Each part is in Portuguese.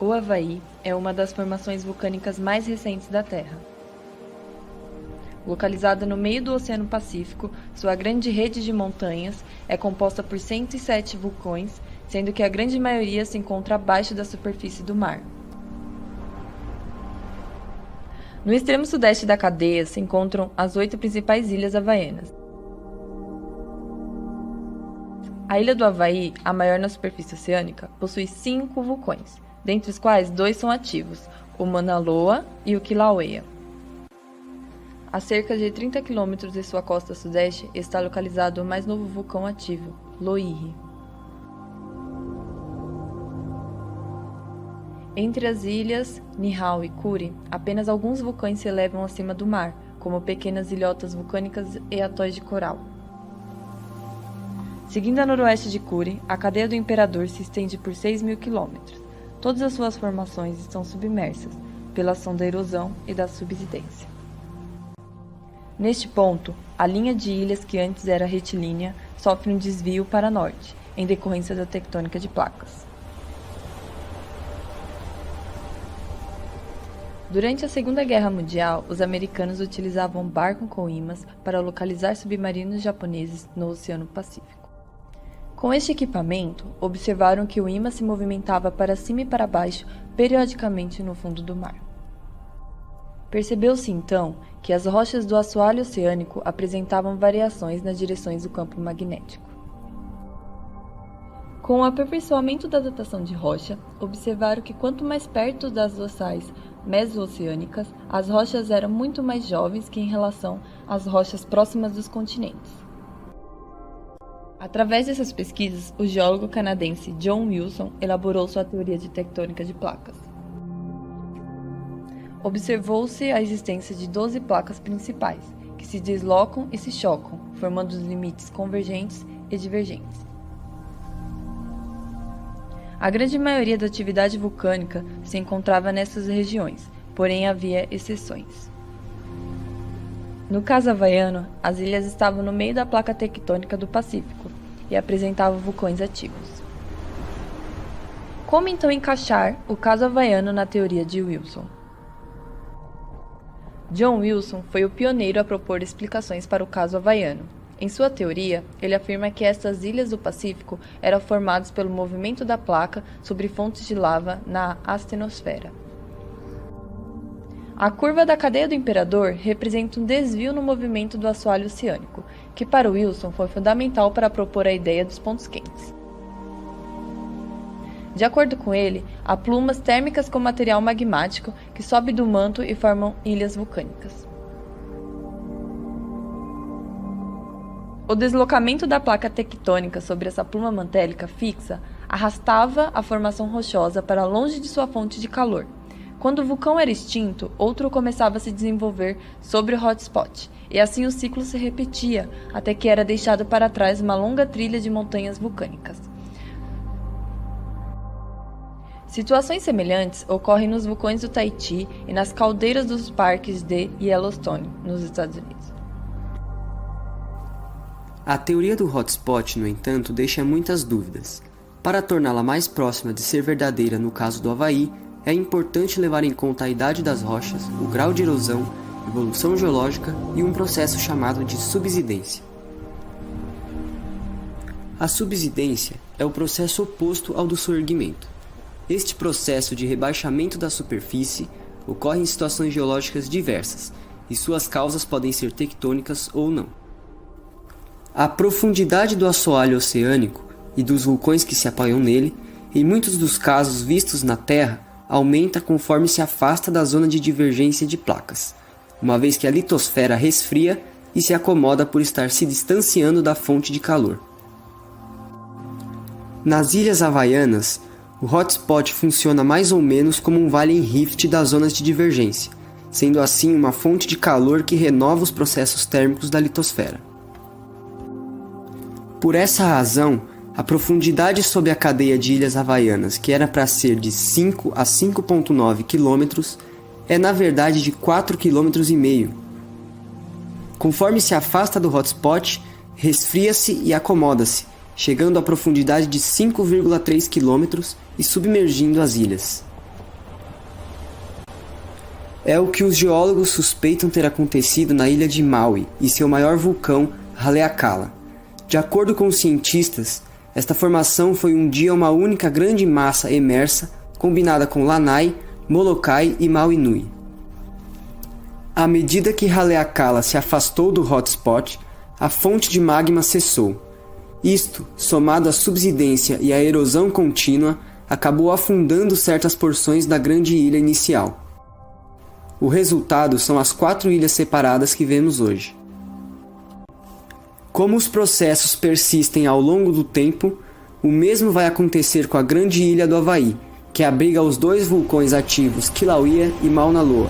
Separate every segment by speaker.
Speaker 1: O Havaí é uma das formações vulcânicas mais recentes da Terra. Localizada no meio do Oceano Pacífico, sua grande rede de montanhas é composta por 107 vulcões, sendo que a grande maioria se encontra abaixo da superfície do mar. No extremo sudeste da cadeia se encontram as 8 principais ilhas havaianas. A ilha do Havaí, a maior na superfície oceânica, possui 5 vulcões, dentre os quais 2 são ativos, o Mauna Loa e o Kilauea. A cerca de 30 km de sua costa sudeste está localizado o mais novo vulcão ativo, Loihi. Entre as ilhas Niihau e Kuri, apenas alguns vulcões se elevam acima do mar, como pequenas ilhotas vulcânicas e atóis de coral. Seguindo a noroeste de Kuri, a cadeia do Imperador se estende por 6.000 km. Todas as suas formações estão submersas, pela ação da erosão e da subsidência. Neste ponto, a linha de ilhas que antes era retilínea sofre um desvio para norte, em decorrência da tectônica de placas. Durante a Segunda Guerra Mundial, os americanos utilizavam barcos com ímãs para localizar submarinos japoneses no Oceano Pacífico. Com este equipamento, observaram que o ímã se movimentava para cima e para baixo periodicamente no fundo do mar. Percebeu-se então que as rochas do assoalho oceânico apresentavam variações nas direções do campo magnético. Com o aperfeiçoamento da datação de rocha, observaram que quanto mais perto das dorsais meso-oceânicas, as rochas eram muito mais jovens que em relação às rochas próximas dos continentes. Através dessas pesquisas, o geólogo canadense John Wilson elaborou sua teoria de tectônica de placas. Observou-se a existência de 12 placas principais, que se deslocam e se chocam, formando os limites convergentes e divergentes. A grande maioria da atividade vulcânica se encontrava nessas regiões, porém havia exceções. No caso havaiano, as ilhas estavam no meio da placa tectônica do Pacífico e apresentavam vulcões ativos. Como então encaixar o caso havaiano na teoria de Wilson? John Wilson foi o pioneiro a propor explicações para o caso havaiano. Em sua teoria, ele afirma que estas ilhas do Pacífico eram formadas pelo movimento da placa sobre fontes de lava na astenosfera. A curva da cadeia do Imperador representa um desvio no movimento do assoalho oceânico, que para Wilson foi fundamental para propor a ideia dos pontos quentes. De acordo com ele, há plumas térmicas com material magmático que sobe do manto e formam ilhas vulcânicas. O deslocamento da placa tectônica sobre essa pluma mantélica fixa arrastava a formação rochosa para longe de sua fonte de calor. Quando o vulcão era extinto, outro começava a se desenvolver sobre o hotspot, e assim o ciclo se repetia, até que era deixado para trás uma longa trilha de montanhas vulcânicas. Situações semelhantes ocorrem nos vulcões do Tahiti e nas caldeiras dos parques de Yellowstone, nos Estados Unidos.
Speaker 2: A teoria do hotspot, no entanto, deixa muitas dúvidas. Para torná-la mais próxima de ser verdadeira no caso do Havaí, é importante levar em conta a idade das rochas, o grau de erosão, evolução geológica e um processo chamado de subsidência. A subsidência é o processo oposto ao do soerguimento. Este processo de rebaixamento da superfície ocorre em situações geológicas diversas, e suas causas podem ser tectônicas ou não. A profundidade do assoalho oceânico e dos vulcões que se apoiam nele, em muitos dos casos vistos na Terra, aumenta conforme se afasta da zona de divergência de placas, uma vez que a litosfera resfria e se acomoda por estar se distanciando da fonte de calor. Nas ilhas havaianas, o hotspot funciona mais ou menos como um vale em rift das zonas de divergência, sendo assim uma fonte de calor que renova os processos térmicos da litosfera. Por essa razão, a profundidade sob a cadeia de ilhas havaianas, que era para ser de 5 a 5,9 km, é na verdade de 4,5 km. Conforme se afasta do hotspot, resfria-se e acomoda-se, chegando à profundidade de 5,3 km e submergindo as ilhas. É o que os geólogos suspeitam ter acontecido na ilha de Maui e seu maior vulcão, Haleakala. De acordo com os cientistas, esta formação foi um dia uma única grande massa emersa, combinada com Lanai, Molokai e Maui Nui. À medida que Haleakala se afastou do hotspot, a fonte de magma cessou. Isto, somado à subsidência e à erosão contínua, acabou afundando certas porções da grande ilha inicial. O resultado são as 4 ilhas separadas que vemos hoje. Como os processos persistem ao longo do tempo, o mesmo vai acontecer com a grande ilha do Havaí, que abriga os 2 vulcões ativos Kilauea e Mauna Loa.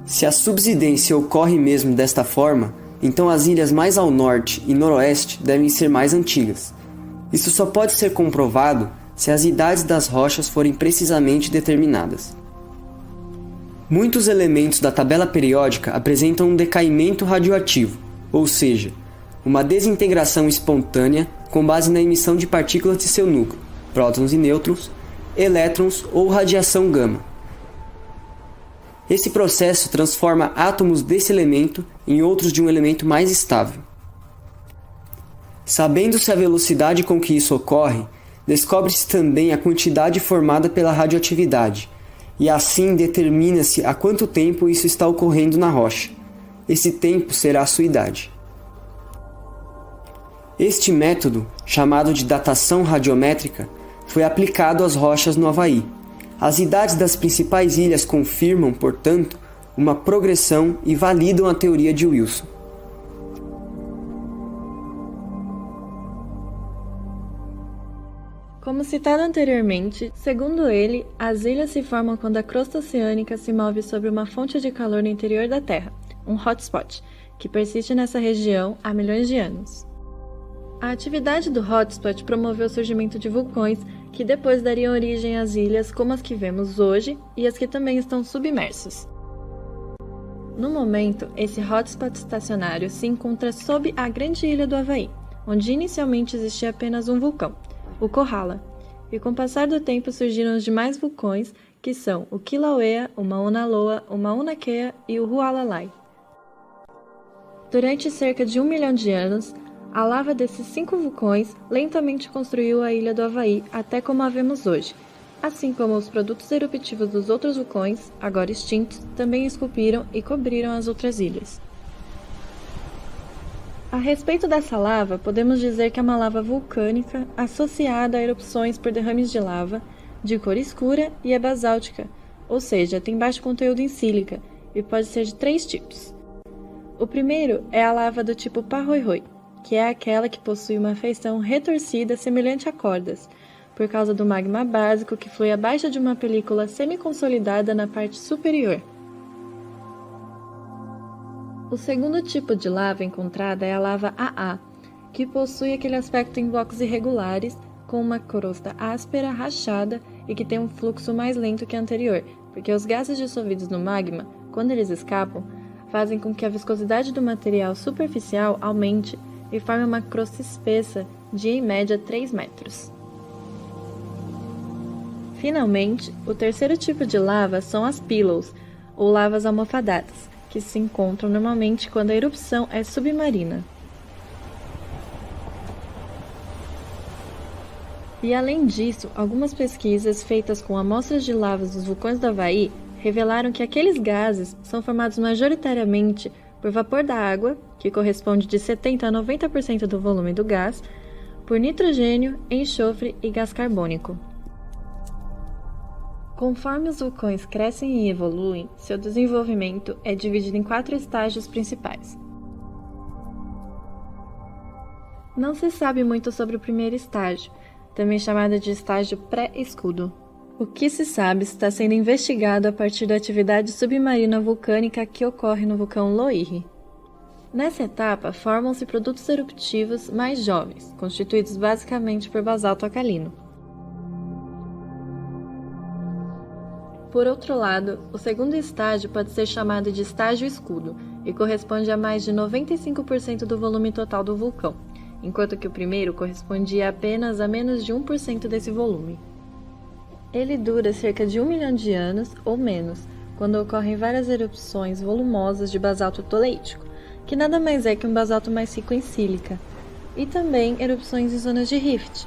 Speaker 2: Se a subsidência ocorre mesmo desta forma, então as ilhas mais ao norte e noroeste devem ser mais antigas. Isso só pode ser comprovado se as idades das rochas forem precisamente determinadas. Muitos elementos da tabela periódica apresentam um decaimento radioativo, ou seja, uma desintegração espontânea com base na emissão de partículas de seu núcleo, prótons e nêutrons, elétrons ou radiação gama. Esse processo transforma átomos desse elemento em outros de um elemento mais estável. Sabendo-se a velocidade com que isso ocorre, descobre-se também a quantidade formada pela radioatividade, e assim determina-se há quanto tempo isso está ocorrendo na rocha. Esse tempo será a sua idade. Este método, chamado de datação radiométrica, foi aplicado às rochas no Havaí. As idades das principais ilhas confirmam, portanto, uma progressão e validam a teoria de Wilson.
Speaker 1: Como citado anteriormente, segundo ele, as ilhas se formam quando a crosta oceânica se move sobre uma fonte de calor no interior da Terra, um hotspot, que persiste nessa região há milhões de anos. A atividade do hotspot promoveu o surgimento de vulcões que depois dariam origem às ilhas como as que vemos hoje e as que também estão submersas. No momento, esse hotspot estacionário se encontra sob a grande ilha do Havaí, onde inicialmente existia apenas um vulcão, o Kohala, e com o passar do tempo surgiram os demais vulcões, que são o Kilauea, o Mauna Loa, o Mauna Kea e o Hualalai. Durante cerca de 1 milhão de anos, a lava desses 5 vulcões lentamente construiu a ilha do Havaí até como a vemos hoje, assim como os produtos eruptivos dos outros vulcões, agora extintos, também esculpiram e cobriram as outras ilhas. A respeito dessa lava, podemos dizer que é uma lava vulcânica associada a erupções por derrames de lava, de cor escura e é basáltica, ou seja, tem baixo conteúdo em sílica e pode ser de 3 tipos. O primeiro é a lava do tipo Pahoehoe, que é aquela que possui uma feição retorcida semelhante a cordas, por causa do magma básico que flui abaixo de uma película semi-consolidada na parte superior. O segundo tipo de lava encontrada é a lava AA, que possui aquele aspecto em blocos irregulares, com uma crosta áspera, rachada e que tem um fluxo mais lento que a anterior, porque os gases dissolvidos no magma, quando eles escapam, fazem com que a viscosidade do material superficial aumente e forme uma crosta espessa de, em média, 3 metros. Finalmente, o terceiro tipo de lava são as pillows, ou lavas almofadadas, que se encontram normalmente quando a erupção é submarina. E além disso, algumas pesquisas feitas com amostras de lavas dos vulcões do Havaí revelaram que aqueles gases são formados majoritariamente por vapor da água, que corresponde de 70% a 90% do volume do gás, por nitrogênio, enxofre e gás carbônico. Conforme os vulcões crescem e evoluem, seu desenvolvimento é dividido em 4 estágios principais. Não se sabe muito sobre o primeiro estágio, também chamado de estágio pré-escudo. O que se sabe está sendo investigado a partir da atividade submarina vulcânica que ocorre no vulcão Loihi. Nessa etapa, formam-se produtos eruptivos mais jovens, constituídos basicamente por basalto alcalino. Por outro lado, o segundo estágio pode ser chamado de estágio escudo e corresponde a mais de 95% do volume total do vulcão, enquanto que o primeiro correspondia apenas a menos de 1% desse volume. Ele dura cerca de 1 milhão de anos ou menos, quando ocorrem várias erupções volumosas de basalto toleítico, que nada mais é que um basalto mais rico em sílica, e também erupções em zonas de rift,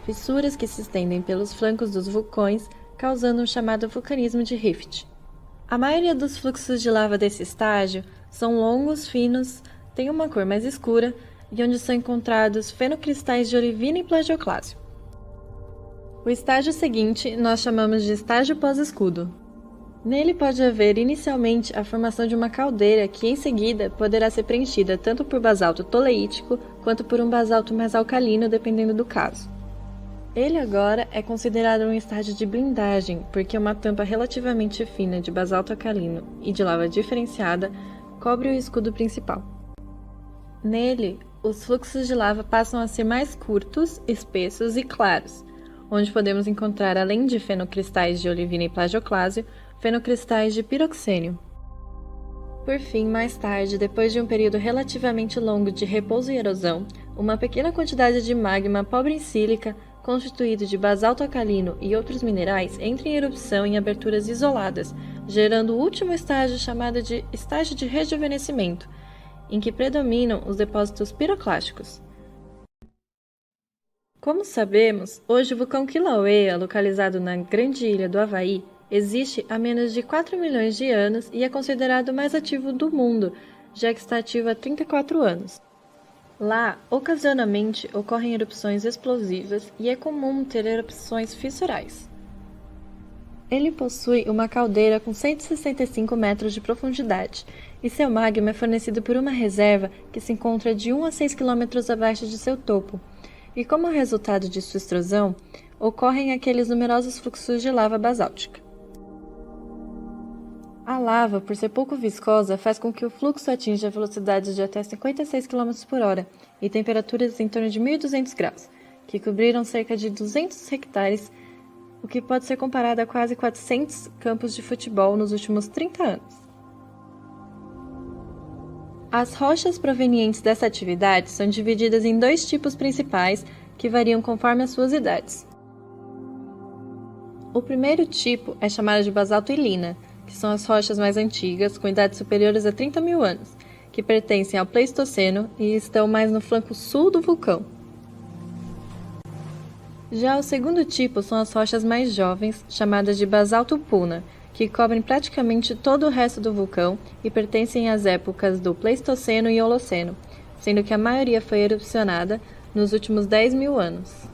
Speaker 1: fissuras que se estendem pelos flancos dos vulcões, causando o chamado vulcanismo de rift. A maioria dos fluxos de lava desse estágio são longos, finos, têm uma cor mais escura e onde são encontrados fenocristais de olivina e plagioclásio. O estágio seguinte nós chamamos de estágio pós-escudo. Nele pode haver inicialmente a formação de uma caldeira que em seguida poderá ser preenchida tanto por basalto toleítico quanto por um basalto mais alcalino, dependendo do caso. Ele agora é considerado um estágio de blindagem, porque uma tampa relativamente fina de basalto alcalino e de lava diferenciada cobre o escudo principal. Nele, os fluxos de lava passam a ser mais curtos, espessos e claros, onde podemos encontrar, além de fenocristais de olivina e plagioclásio, fenocristais de piroxênio. Por fim, mais tarde, depois de um período relativamente longo de repouso e erosão, uma pequena quantidade de magma pobre em sílica, constituído de basalto alcalino e outros minerais, entra em erupção em aberturas isoladas, gerando o último estágio chamado de estágio de rejuvenescimento, em que predominam os depósitos piroclásticos. Como sabemos, hoje o vulcão Kilauea, localizado na grande ilha do Havaí, existe há menos de 4 milhões de anos e é considerado o mais ativo do mundo, já que está ativo há 34 anos. Lá, ocasionalmente, ocorrem erupções explosivas e é comum ter erupções fissurais. Ele possui uma caldeira com 165 metros de profundidade e seu magma é fornecido por uma reserva que se encontra de 1 a 6 quilômetros abaixo de seu topo. E como resultado de sua extrusão, ocorrem aqueles numerosos fluxos de lava basáltica. A lava, por ser pouco viscosa, faz com que o fluxo atinja velocidades de até 56 km por hora e temperaturas em torno de 1.200 graus, que cobriram cerca de 200 hectares, o que pode ser comparado a quase 400 campos de futebol nos últimos 30 anos. As rochas provenientes dessa atividade são divididas em 2 tipos principais que variam conforme as suas idades. O primeiro tipo é chamado de basalto e lina, que são as rochas mais antigas, com idades superiores a 30 mil anos, que pertencem ao Pleistoceno e estão mais no flanco sul do vulcão. Já o segundo tipo são as rochas mais jovens, chamadas de basalto puna, que cobrem praticamente todo o resto do vulcão e pertencem às épocas do Pleistoceno e Holoceno, sendo que a maioria foi erupcionada nos últimos 10 mil anos.